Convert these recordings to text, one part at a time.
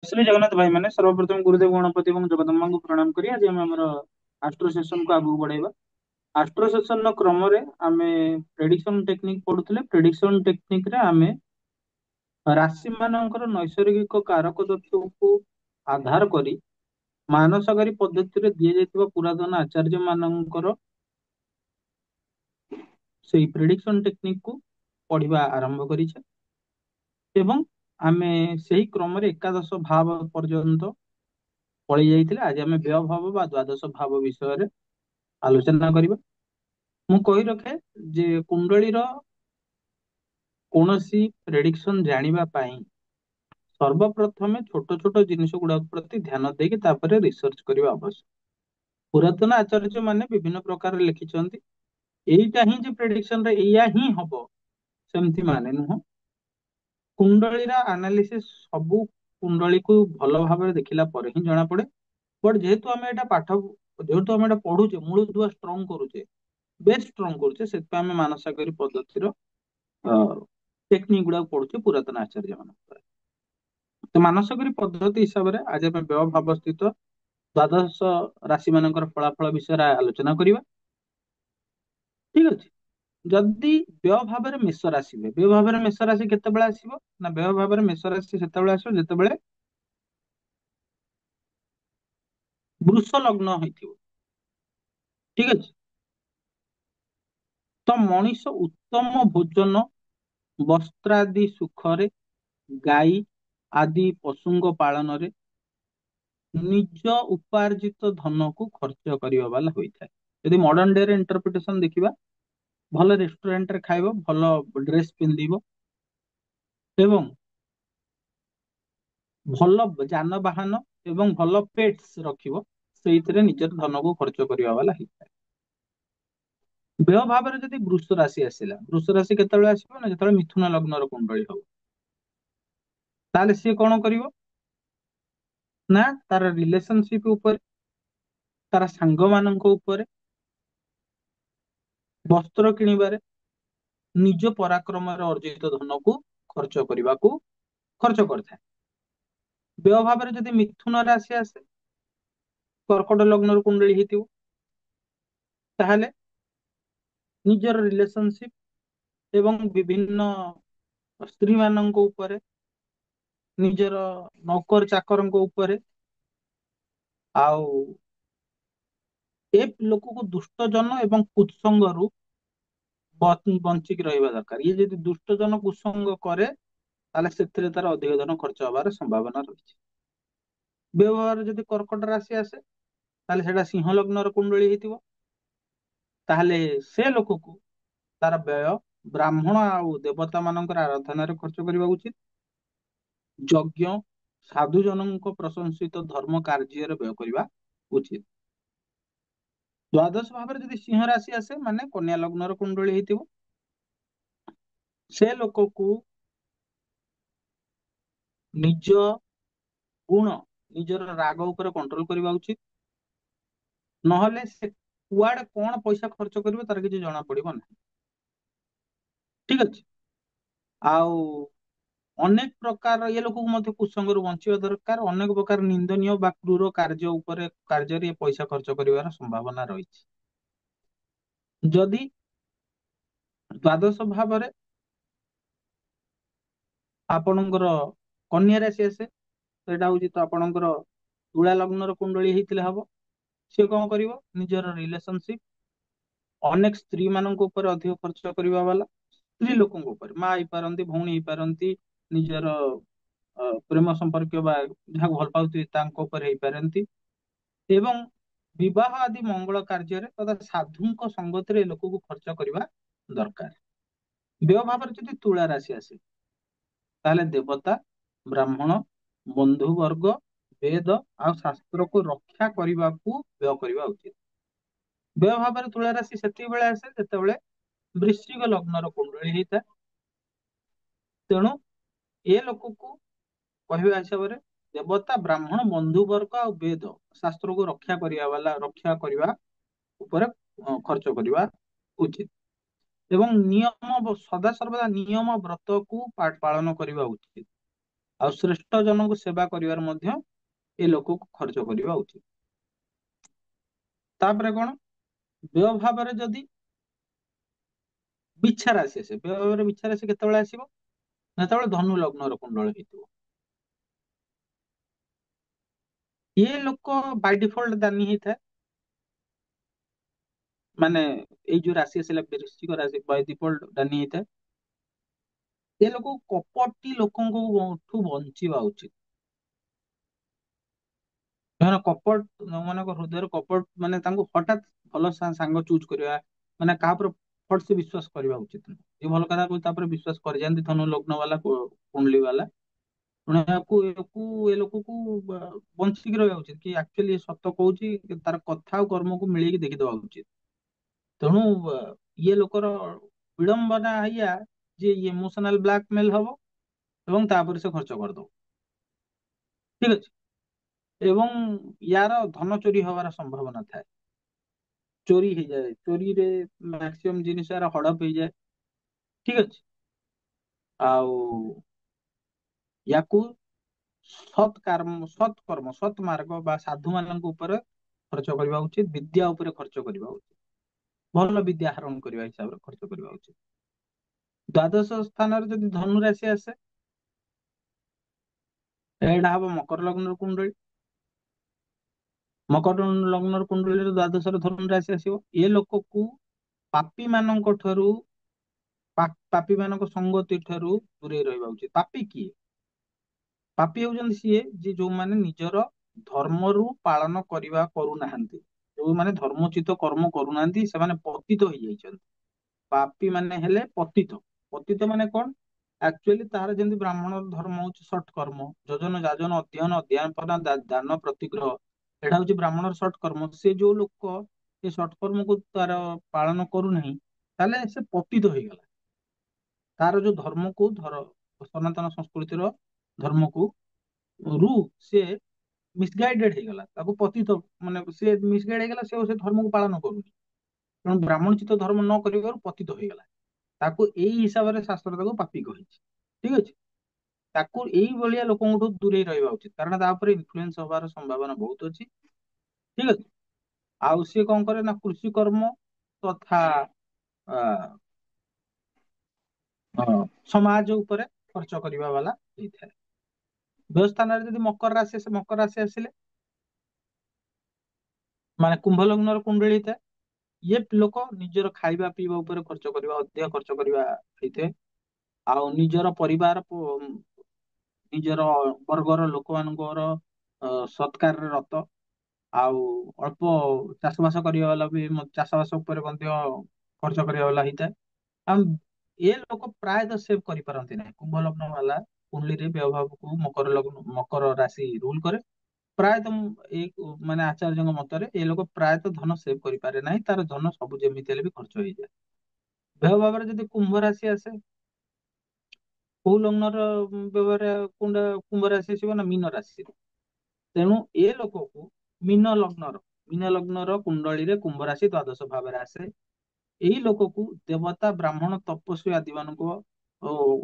श्री जगन्नाथ भाई मैंने सर्वप्रथम गुरुदेव गणपति और जगदम्बा को प्रणाम करी आज आम आम आस्ट्रो सेशन को आगू बढ़ेगा। आस्ट्रो सेशन क्रम आमे प्रेडिक्शन टेक्निक पढ़ुଥିଲେ। प्रेडिक्शन टेक्निक रे आमे राशि मानकर नैसर्गिक कारक तत्वକୁ आधार करी ମାନସାଗରୀ ପଦ୍ଧତିରେ ଦିଆଯାଇଥିବା ପୁରାତନ ଆଚାର୍ଯ୍ୟ ମାନଙ୍କର ସେଇ ପ୍ରେଡିକ୍ସନ ଟେକ୍ନିକ କୁ ପଢିବା ଆରମ୍ଭ କରିଛେ ଏବଂ ଆମେ ସେହି କ୍ରମରେ ଏକାଦଶ ଭାବ ପର୍ଯ୍ୟନ୍ତ ପଳେଇ ଯାଇଥିଲେ। ଆଜି ଆମେ ବ୍ୟୟ ଭାବ ବା ଦ୍ୱାଦଶ ଭାବ ବିଷୟରେ ଆଲୋଚନା କରିବା। ମୁଁ କହି ରଖେ ଯେ କୁଣ୍ଡଳୀର କୌଣସି ପ୍ରେଡିକ୍ସନ ଜାଣିବା ପାଇଁ ସର୍ବପ୍ରଥମେ ଛୋଟ ଛୋଟ ଜିନିଷ ଗୁଡାକ ପ୍ରତି ଧ୍ୟାନ ଦେଇକି ତାପରେ ରିସର୍ଚ୍ଚ କରିବା ଆବଶ୍ୟକ। ପୁରାତନ ଆଚାର୍ଯ୍ୟ ମାନେ ବିଭିନ୍ନ ପ୍ରକାର ଲେଖିଛନ୍ତି, ଏଇଟା ହିଁ ଯେ ପ୍ରେଡିକ୍ସନ ରେ ଏଇଆ ହିଁ ହବ ସେମିତି ମାନେ ନୁହଁ। କୁଣ୍ଡଳୀର ଆନାଲିସିସ୍ ସବୁ କୁଣ୍ଡଳୀକୁ ଭଲ ଭାବରେ ଦେଖିଲା ପରେ ହିଁ ଜଣା ପଡେ। ବଟ୍ ଯେହେତୁ ଆମେ ଏଟା ପଢୁଛେ ମୂଳଦୁଆ ଷ୍ଟ୍ରଙ୍ଗ କରୁଛେ, ବେସ୍ ଷ୍ଟ୍ରଙ୍ଗ କରୁଛେ, ସେଥିପାଇଁ ଆମେ ମାନସାଗରୀ ପଦ୍ଧତିର ଟେକ୍ନିକ ଗୁଡାକ ପଢୁଛେ ପୁରାତନ ଆଚାର୍ଯ୍ୟ ମାନଙ୍କର। ତ ମାନସାଗରୀ ପଦ୍ଧତି ହିସାବରେ ଆଜି ଆମେ ବ୍ୟୟ ଭାବ ସ୍ଥିତ ଦ୍ୱାଦଶ ରାଶି ମାନଙ୍କର ଫଳାଫଳ ବିଷୟରେ ଆଲୋଚନା କରିବା। ଠିକ ଅଛି। ଯଦି ବ୍ୟୟ ଭାବରେ ମେଷ ରାଶି ହୁଏ, ବ୍ୟୟ ଭାବରେ ମେଷ ରାଶି କେତେବେଳେ ଆସିବ ନା ବ୍ୟୟ ଭାବରେ ମେଷ ରାଶି ସେତେବେଳେ ଆସିବ ଯେତେବେଳେ ବୃଷ ଲଗ୍ନ ହେଇଥିବ। ଠିକ ଅଛି। ତ ମଣିଷ ଉତ୍ତମ ଭୋଜନ, ବସ୍ତ୍ରାଦି ସୁଖରେ, ଗାଈ ଆଦି ପଶୁଙ୍କ ପାଳନରେ ନିଜ ଉପାର୍ଜିତ ଧନକୁ ଖର୍ଚ୍ଚ କରିବା ବାଲା ହୋଇଥାଏ। ଯଦି ମଡର୍ନ ଡେ ରେ ଇଣ୍ଟରପ୍ରିଟେସନ ଦେଖିବା, ଭଲ ରେଷ୍ଟୁରାଣ୍ଟରେ ଖାଇବ, ଭଲ ଡ୍ରେସ ପିନ୍ଧିବ ଏବଂ ଭଲ ଯାନବାହନ ଏବଂ ଭଲ ପେଟ୍ସ ରଖିବ, ସେଇଥିରେ ନିଜର ଧନକୁ ଖର୍ଚ୍ଚ କରିବା ବାଲା ହେଇଥାଏ। ବ୍ୟୟ ଭାବରେ ଯଦି ବୃଷ ରାଶି ଆସିଲା, ବୃଷ ରାଶି କେତେବେଳେ ଆସିବ ନା ଯେତେବେଳେ ମିଥୁନ ଲଗ୍ନର କୁଣ୍ଡଳୀ ହବ, ତାହେଲେ ସିଏ କଣ କରିବ ନା ତାର ରିଲେସନସିପ ଉପରେ, ତାର ସାଙ୍ଗମାନଙ୍କ ଉପରେ, ବସ୍ତ୍ର କିଣିବାରେ, ନିଜ ପରାକ୍ରମରେ ଅର୍ଜିତ ଧନକୁ ଖର୍ଚ୍ଚ କରିଥାଏ। ବ୍ୟୟ ଭାବରେ ଯଦି ମିଥୁନ ରାଶି ଆସେ, କର୍କଟ ଲଗ୍ନର କୁଣ୍ଡଳୀ ହେଇଥିବ, ତାହେଲେ ନିଜର ରିଲେସନସିପ ଏବଂ ବିଭିନ୍ନ ସ୍ତ୍ରୀ ମାନଙ୍କ ଉପରେ, ନିଜର ନୌକର ଚାକରଙ୍କ ଉପରେ, ଆଉ ଏ ଲୋକକୁ ଦୁଷ୍ଟ ଜନ ଏବଂ କୁସଙ୍ଗରୁ ବଞ୍ଚିକି ରହିବା ଦରକାର। ଇଏ ଯଦି ଦୁଷ୍ଟ ଜନ କୁସଙ୍ଗ କରେ ତାହେଲେ ସେଥିରେ ତାର ଅଧିକ ଧନ ଖର୍ଚ୍ଚ ହବାର ସମ୍ଭାବନା ରହିଛି। ବ୍ୟବହାର ଯଦି କର୍କଟ ରାଶି ଆସେ ତାହେଲେ ସେଟା ସିଂହ ଲଗ୍ନର କୁଣ୍ଡଳୀ ହେଇଥିବ, ତାହେଲେ ସେ ଲୋକକୁ ତାର ବ୍ୟୟ ବ୍ରାହ୍ମଣ ଆଉ ଦେବତା ମାନଙ୍କର ଆରାଧନାରେ ଖର୍ଚ୍ଚ କରିବା ଉଚିତ। ଯଜ୍ଞ, ସାଧୁ ଜନଙ୍କ ପ୍ରଶଂସିତ ଧର୍ମ କାର୍ଯ୍ୟରେ ବ୍ୟୟ କରିବା ଉଚିତ। ଦ୍ୱାଦଶ ଭାବରେ ଯଦି ସିଂହ ରାଶି ଆସେ ମାନେ କନ୍ୟା ଲଗ୍ନର କୁଣ୍ଡଳୀ ହେଇଥିବ, ସେ ଲୋକକୁ ନିଜ ଗୁଣ, ନିଜର ରାଗ ଉପରେ କଣ୍ଟ୍ରୋଲ କରିବା ଉଚିତ। ନହେଲେ ସେ କୁଆଡେ କଣ ପଇସା ଖର୍ଚ୍ଚ କରିବ ତାର କିଛି ଜଣା ପଡିବ ନାହିଁ। ଠିକ ଅଛି। ଆଉ ଅନେକ ପ୍ରକାର ଏ ଲୋକକୁ ମଧ୍ୟ କୁସଙ୍ଗରୁ ବଞ୍ଚିବା ଦରକାର। ଅନେକ ପ୍ରକାର ନିନ୍ଦନୀୟ ବା କ୍ରୂର କାର୍ଯ୍ୟରେ ପଇସା ଖର୍ଚ୍ଚ କରିବାର ସମ୍ଭାବନା ରହିଛି। ଯଦି ଦ୍ୱାଦଶ ଭାବରେ ଆପଣଙ୍କର କନ୍ୟା ରାଶି ଆସେ, ସେଇଟା ହଉଛି ତ ଆପଣଙ୍କର ତୁଳା ଲଗ୍ନର କୁଣ୍ଡଳୀ ହେଇଥିଲେ ହବ। ସିଏ କଣ କରିବ, ନିଜର ରିଲେସନସିପ, ଅନେକ ସ୍ତ୍ରୀ ମାନଙ୍କ ଉପରେ ଅଧିକ ଖର୍ଚ୍ଚ କରିବା ବାଲା, ସ୍ତ୍ରୀ ଲୋକଙ୍କ ଉପରେ, ମା ହେଇପାରନ୍ତି, ଭଉଣୀ ହେଇପାରନ୍ତି, ନିଜର ପ୍ରେମ ସମ୍ପର୍କୀୟ ବା ଯାହାକୁ ଭଲ ପାଉଥିବେ ତାଙ୍କ ଉପରେ ହେଇପାରନ୍ତି, ଏବଂ ବିବାହ ଆଦି ମଙ୍ଗଳ କାର୍ଯ୍ୟରେ ତଥା ସାଧୁଙ୍କ ସଙ୍ଗତିରେ ଏ ଲୋକକୁ ଖର୍ଚ୍ଚ କରିବା ଦରକାର। ବ୍ୟୟ ଭାବରେ ଯଦି ତୁଳା ରାଶି ଆସେ ତାହେଲେ ଦେବତା, ବ୍ରାହ୍ମଣ, ବନ୍ଧୁ ବର୍ଗ, ବେଦ ଆଉ ଶାସ୍ତ୍ରକୁ ରକ୍ଷା କରିବାକୁ ବ୍ୟୟ କରିବା ଉଚିତ। ବ୍ୟୟ ଭାବରେ ତୁଳା ରାଶି ସେତିକି ବେଳେ ଆସେ ଯେତେବେଳେ ବୃଶ୍ଚିକ ଲଗ୍ନର କୁଣ୍ଡଳୀ ହେଇଥାଏ। ତେଣୁ ଏ ଲୋକକୁ କହିବା ହିସାବରେ ଦେବତା, ବ୍ରାହ୍ମଣ, ବନ୍ଧୁ ବର୍ଗ ଆଉ ବେଦ ଶାସ୍ତ୍ରକୁ ରକ୍ଷା କରିବା ଉପରେ ଖର୍ଚ୍ଚ କରିବା ଉଚିତ। ଏବଂ ସଦା ସର୍ବଦା ନିୟମ ବ୍ରତକୁ ପାଳନ କରିବା ଉଚିତ। ଆଉ ଶ୍ରେଷ୍ଠ ଜନଙ୍କୁ ସେବା କରିବାର ମଧ୍ୟ ଏ ଲୋକକୁ ଖର୍ଚ୍ଚ କରିବା ଉଚିତ। ତାପରେ କଣ, ବ୍ୟୟ ଭାବରେ ଯଦି ବିଛା ରାଶି ଆସେ, ବ୍ୟୟ ଭାବରେ ବିଛା ରାଶି କେତେବେଳେ ଆସିବ, ଯେତେବେଳେ ଧନୁ ଲଗ୍ନର କୁଣ୍ଡଳ ହେଇଥିବ। ଇଏ ଲୋକ ବାଇ ଡିଫଲ୍ଟ ଦାନୀ ହେଇଥାଏ, ମାନେ ଏଇ ଯୋଉ ରାଶି ଆସିଲା ବୃଶ୍ଚିକ ରାଶି ବାଇ ଡିଫଲ୍ଟ ଦାନୀ ହେଇଥାଏ। ଏ ଲୋକ କପଟି ଲୋକଙ୍କଠୁ ବଞ୍ଚିବା ଉଚିତ। ଧର କପଟ, ମାନଙ୍କ ହୃଦୟରେ କପଟ, ମାନେ ତାଙ୍କୁ ହଠାତ୍ ଭଲ ସାଙ୍ଗ ଚୁଜ୍ କରିବା, ମାନେ କାହା ଉପରେ ଫଟ ସେ ବିଶ୍ୱାସ କରିବା ଉଚିତ ନୁହଁ। ଯିଏ ଭଲ କଥା କହୁଛି ତାପରେ ବିଶ୍ୱାସ କରିଯାଆନ୍ତି ଧନୁ ଲଗ୍ନ ବାଲା, କୁଣ୍ଡଲି ବାଲା, ତେଣୁ ଏ ଲୋକକୁ ବଞ୍ଚିକି ରହିବା ଉଚିତ, କି ଆକ୍ଚୁଆଲି ସତ କହୁଛି, ତାର କଥା ଆଉ କର୍ମକୁ ମିଳେଇକି ଦେଖିଦବା ଉଚିତ। ତେଣୁ ଇଏ ଲୋକର ବିଡମ୍ବନା ଏଇଆ ଯେ ଇମୋସନାଲ ବ୍ଲାକମେଲ ହବ ଏବଂ ତାପରେ ସେ ଖର୍ଚ୍ଚ କରିଦବ। ଠିକ ଅଛି। ଏବଂ ୟାର ଧନ ଚୋରି ହବାର ସମ୍ଭାବନା ଥାଏ, ଚୋରି ହେଇଯାଏ, ଚୋରିରେ ମ୍ୟାକ୍ସିମମ୍ ଜିନିଷ ୟାର ହଡପ ହେଇଯାଏ। ଠିକ ଅଛି। ଆଉ ୟାକୁ ସତ୍ ମାର୍ଗ ବା ସାଧୁ ମାନଙ୍କ ଉପରେ ଖର୍ଚ୍ଚ କରିବା ଉଚିତ, ବିଦ୍ୟା ଉପରେ ଖର୍ଚ୍ଚ କରିବା ଉଚିତ, ଭଲ ବିଦ୍ୟା ଆହରଣ କରିବା ହିସାବରେ ଖର୍ଚ୍ଚ କରିବା ଉଚିତ। ଦ୍ୱାଦଶ ସ୍ଥାନରେ ଯଦି ଧନୁ ରାଶି ଆସେ, ଏଇଟା ହବ ମକର ଲଗ୍ନର କୁଣ୍ଡଳୀ। ମକର ଲଗ୍ନର କୁଣ୍ଡଳୀରେ ଦ୍ୱାଦଶରେ ଧନୁ ରାଶି ଆସିବ। ଏ ଲୋକକୁ ପାପୀ ମାନଙ୍କ ଠାରୁ, ପାପୀ ମାନଙ୍କ ସଙ୍ଗତି ଠାରୁ ଦୂରେଇ ରହିବା ଉଚିତ। ପାପୀ କିଏ? ପାପୀ ହେଉଛନ୍ତି ସିଏ ଯେ ଯୋଉମାନେ ନିଜର ଧର୍ମରୁ ପାଳନ କରିବା କରୁନାହାନ୍ତି, ଯୋଉମାନେ ଧର୍ମୋଚିତ କର୍ମ କରୁନାହାନ୍ତି, ସେମାନେ ପତିତ ହେଇଯାଇଛନ୍ତି। ପାପୀ ମାନେ ହେଲେ ପତିତ। ପତିତ ମାନେ କଣ? ଆକ୍ଚୁଆଲି ତାର ଯେମିତି ବ୍ରାହ୍ମଣ ଧର୍ମ ହଉଛି ଷଟ୍ କର୍ମ, ଯୋଜନ ଯାଜନ ଅଧ୍ୟୟନ ଅଧ୍ୟାପନା ଦାନ ପ୍ରତିଗ୍ରହ, ଏଇଟା ହଉଛି ବ୍ରାହ୍ମଣର ଷଟ୍ କର୍ମ। ସେ ଯୋଉ ଲୋକ ଏ ଷଟ୍ କର୍ମକୁ ତାର ପାଳନ କରୁନାହିଁ, ତାହେଲେ ସେ ପତିତ ହେଇଗଲା। ତାର ଯୋଉ ଧର୍ମକୁ ସନାତନ ସଂସ୍କୃତିର ଧର୍ମକୁ ରୁ ସେ ମିସଗାଇଡେଡ ହେଇଗଲା, ତାକୁ ପତିତ, ମାନେ ସେ ମିସଗାଇଡ ହେଇଗଲା, ସେ ଧର୍ମକୁ ପାଳନ କରୁନି। ତେଣୁ ବ୍ରାହ୍ମଣଚିତ ଧର୍ମ ନ କରିବାରୁ ପତିତ ହେଇଗଲା। ତାକୁ ଏଇ ହିସାବରେ ଶାସ୍ତ୍ର ତାକୁ ପାପୀ କହିଛି। ଠିକ ଅଛି। ତାକୁ ଏଇଭଳିଆ ଲୋକଙ୍କଠୁ ଦୂରେଇ ରହିବା ଉଚିତ, କାରଣ ତା ଉପରେ ଇନଫ୍ଲୁଏନ୍ସ ହବାର ସମ୍ଭାବନା ବହୁତ ଅଛି। ଠିକ ଅଛି। ଆଉ ସିଏ କଣ କରେ ନା, କୃଷି କର୍ମ ତଥା ଆ, ସମାଜ ଉପରେ ଖର୍ଚ୍ଚ କରିବା ବାଲା ହେଇଥାଏ। ବ୍ୟୟ ସ୍ଥାନରେ ଯଦି ମକର ରାଶି ଆସେ, ମକର ରାଶି ଆସିଲେ ମାନେ କୁମ୍ଭ ଲଗ୍ନର କୁଣ୍ଡଳୀ ହେଇଥାଏ, ଇଏ ଲୋକ ନିଜର ଖାଇବା ପିଇବା ଉପରେ ଖର୍ଚ୍ଚ କରିବା, ଅଧିକ ଖର୍ଚ୍ଚ କରିବା ହେଇଥାଏ। ଆଉ ନିଜର ପରିବାର, ନିଜର ବର୍ଗର ଲୋକମାନଙ୍କର ସତ୍କାରରେ ରତ, ଆଉ ଅଳ୍ପ ଚାଷ ବାସ କରିବା ବାଲା ବି ଚାଷ ବାସ ଉପରେ ମଧ୍ୟ ଖର୍ଚ୍ଚ କରିବା ବାଲା ହେଇଥାଏ। ଆଉ ଏ ଲୋକ ପ୍ରାୟତଃ ସେଭ୍ କରିପାରନ୍ତି ନାହିଁ। କୁମ୍ଭ ଲଗ୍ନ ବାଲା କୁଣ୍ଡଳୀରେ ବ୍ୟୟଭାବକୁ ମକର ରାଶି ରୁଲ କରେ। ପ୍ରାୟତଃ ଏଇ ମାନେ ଆଚାର୍ଯ୍ୟଙ୍କ ମତରେ ଏ ଲୋକ ପ୍ରାୟତଃ ଧନ ସେଭ୍ କରିପାରେ ନାହିଁ, ତାର ଧନ ସବୁ ଯେମିତି ହେଲେ ବି ଖର୍ଚ୍ଚ ହେଇଯାଏ। ବ୍ୟୟ ଭାବରେ ଯଦି କୁମ୍ଭ ରାଶି ଆସେ, କୋଉ ଲଗ୍ନର ବ୍ୟବହାର କୁମ୍ଭ ରାଶି ଆସିବ ନା, ମୀନ ରାଶି। ତେଣୁ ଏ ଲୋକକୁ ମୀନ ଲଗ୍ନର କୁଣ୍ଡଳୀରେ କୁମ୍ଭ ରାଶି ଦ୍ୱାଦଶ ଭାବରେ ଆସେ। ଏଇ ଲୋକକୁ ଦେବତା, ବ୍ରାହ୍ମଣ, ତପସ୍ୱୀ ଆଦି ମାନଙ୍କ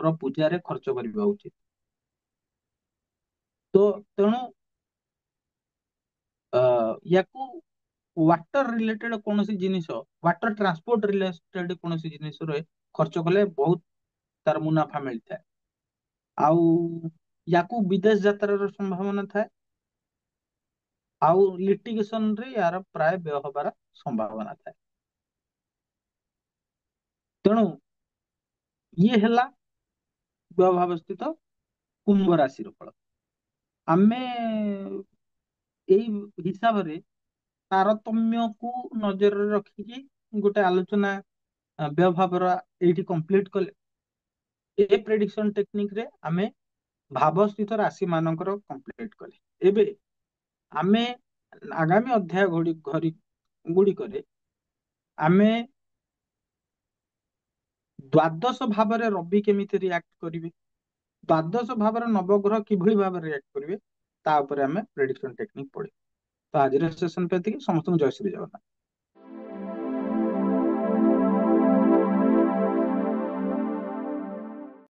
ର ପୂଜାରେ ଖର୍ଚ୍ଚ କରିବା ଉଚିତ। ତ ତେଣୁ ୟାକୁ ୱାଟର ରିଲେଟେଡ କୌଣସି ଜିନିଷ, ୱାଟର ଟ୍ରାନ୍ସପୋର୍ଟ ରିଲେଟେଡ କୌଣସି ଜିନିଷରେ ଖର୍ଚ୍ଚ କଲେ ବହୁତ ତାର ମୁନାଫା ମିଳିଥାଏ। ଆଉ ୟାକୁ ବିଦେଶ ଯାତ୍ରାର ସମ୍ଭାବନା ଥାଏ। ଆଉ ଲିଟିଗେସନ ରେ ୟାର ପ୍ରାୟ ବ୍ୟୟ ହବାର ସମ୍ଭାବନା ଥାଏ। ତେଣୁ ଇଏ ହେଲା ବ୍ୟୟଭାବସ୍ଥିତ କୁମ୍ଭ ରାଶିର ଫଳ। ଆମେ ଏଇ ହିସାବରେ ତାରତମ୍ୟକୁ ନଜରରେ ରଖିକି ଗୋଟେ ଆଲୋଚନା ବ୍ୟୟଭାବର ଏଇଠି କମ୍ପ୍ଲିଟ କଲେ। ଏ ପ୍ରେଡିକ୍ସନ ଟେକ୍ନିକ ରେ ଆମେ ଭାବସ୍ଥିତ ରାଶି ମାନଙ୍କର କମ୍ପ୍ଲିଟ କଲେ। ଏବେ ଆମେ ଆଗାମୀ ଅଧ୍ୟାୟ ଗୁଡିକରେ ଆମେ ଦ୍ଵାଦଶ ଭାବରେ ରବି କେମିତି ରିଆକ୍ଟ କରିବେ, ଦ୍ଵାଦଶ ଭାବରେ ନବଗ୍ରହ କିଭଳି ଭାବରେ ରିଆକ୍ଟ କରିବେ, ତା ଉପରେ ଆମେ ପ୍ରେଡିକ୍ସନ ଟେକ୍ନିକ ପଢିବା। ତ ଆଜିର ସେସନ ଏତିକି। ସମସ୍ତଙ୍କୁ ଜୟ ଶ୍ରୀ ଜଗନ୍ନାଥ।